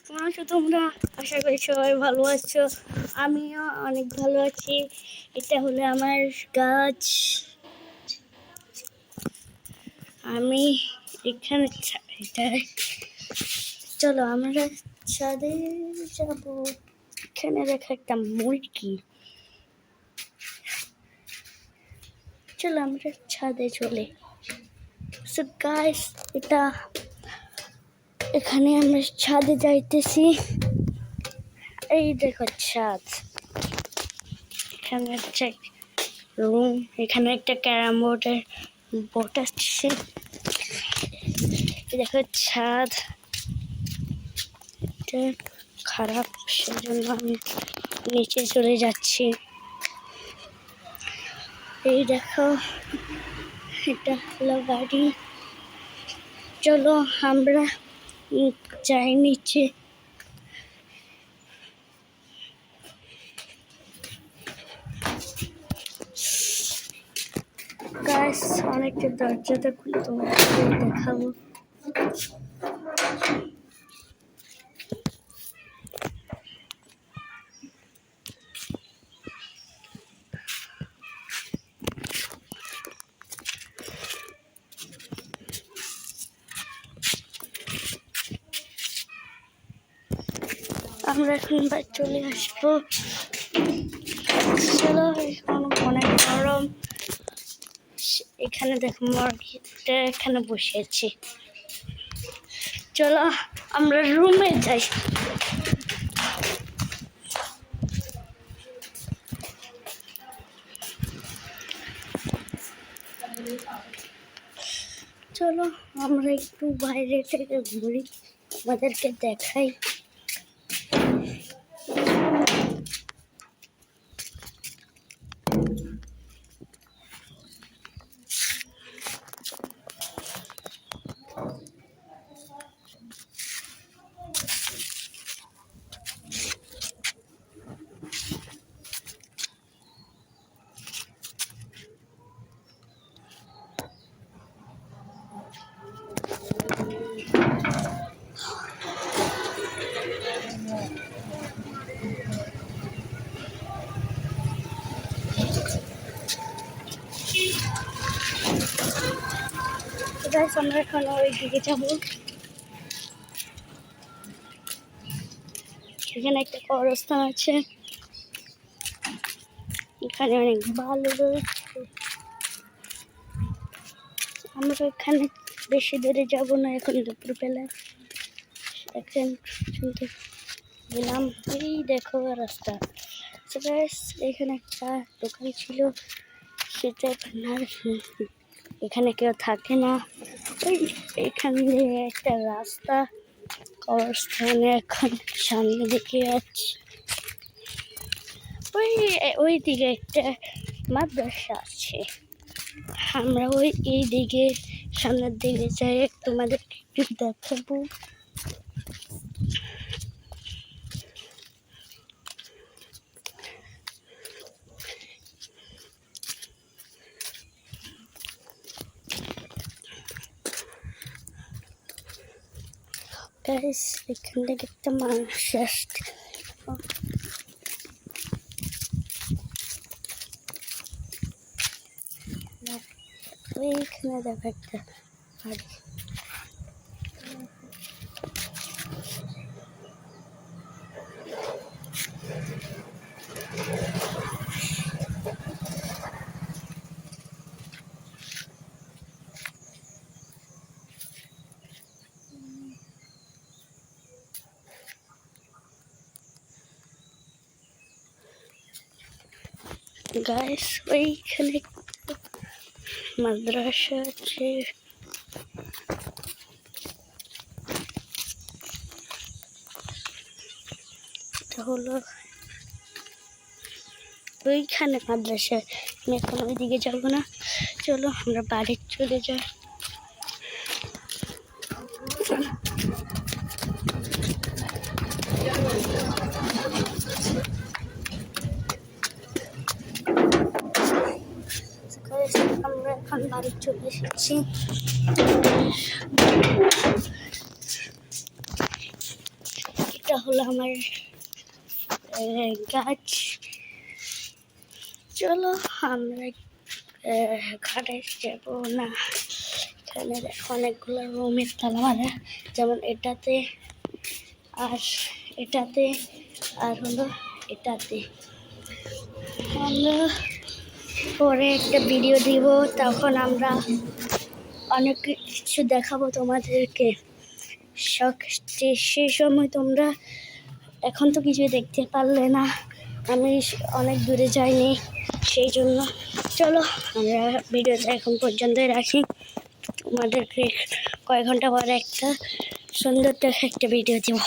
কেমন আছো তোমরা? আশা করি সবাই ভালো আছো। আমিও অনেক ভালো আছি। এটা হলো আমার গাছ। আমি এখানে চলো আমরা ছাদে যাব। এখানে দেখা একটা মুরগি। চলো আমরা ছাদে চলে। সো গাইস, এখানে আমরা ছাদে যাইতেছি। এই দেখো ছাদ। এখানে একটা রুম, এখানে একটা ক্যারাম বোর্ড আছে। দেখো ছাদ, এটা খারাপ, সেজন্য আমি নিচে চলে যাচ্ছি। এই দেখো, এটা হলো বাড়ি। চলো আমরা যাই নিচে। গাইস, অনেকটা দরজাটা খুলে তোমাদের দেখাবো। আমরা এখন বাড়ি চলে আসবো। চলো, এখন অনেক গরম। এখানে দেখো মুরগিটা এখানে বসে আছে। চলো আমরা রুমে যাই। চলো আমরা একটু বাইরে থেকে ঘুরি, আমাদেরকে দেখাই। আমরা এখন ওই দিকে যাবো। এখানে একটা কবরস্থান আছে, এখানে অনেক ভালো রয়েছে। আমরা এখানে বেশি দূরে যাব না, এখন দুপুরবেলা এখন গেলাম। এই দেখো রাস্তা। এখানে একটা দোকান ছিল, সেটা এখানে কেউ থাকে না। এখানে একটা রাস্তা, কবরস্থানে এখন সামনে দিকে যাচ্ছি। ওই দিকে একটা মাদ্রাসা আছে। আমরা এই দিকে সামনের দিকে যাই, তোমাদের একটু দেখাবো। এখান থেকে একটা মানুষ আসছে। ওইখানে দেখো একটা বাড়ি। গাইস, ওইখানে মাদ্রাসা আছে। এটা হলো ওইখানে মাদ্রাসা। আমি এখন ওইদিকে যাবো না, চলো আমরা বাড়ি চলে যাই। আমরা এখন বাড়ি চলে এসেছি। এটা হলো আমার গাছ। চলো আমরা ঘাটে যাব না। এখানে দেখো অনেকগুলো রুমের তালা মারা, যেমন এটাতে আর এটাতে আর হলো এটাতে। আমরা পরে একটা ভিডিও দিব, তখন আমরা অনেক কিছু দেখাবো তোমাদেরকে। সেই সময় তোমরা এখন তো কিছু দেখতে পারলে না, আমি অনেক দূরে যাইনি, সেই জন্য। চলো আমরা ভিডিওটা এখন পর্যন্তই রাখি, তোমাদেরকে কয়েক ঘন্টা পরে একটা সুন্দর একটা ভিডিও দিব।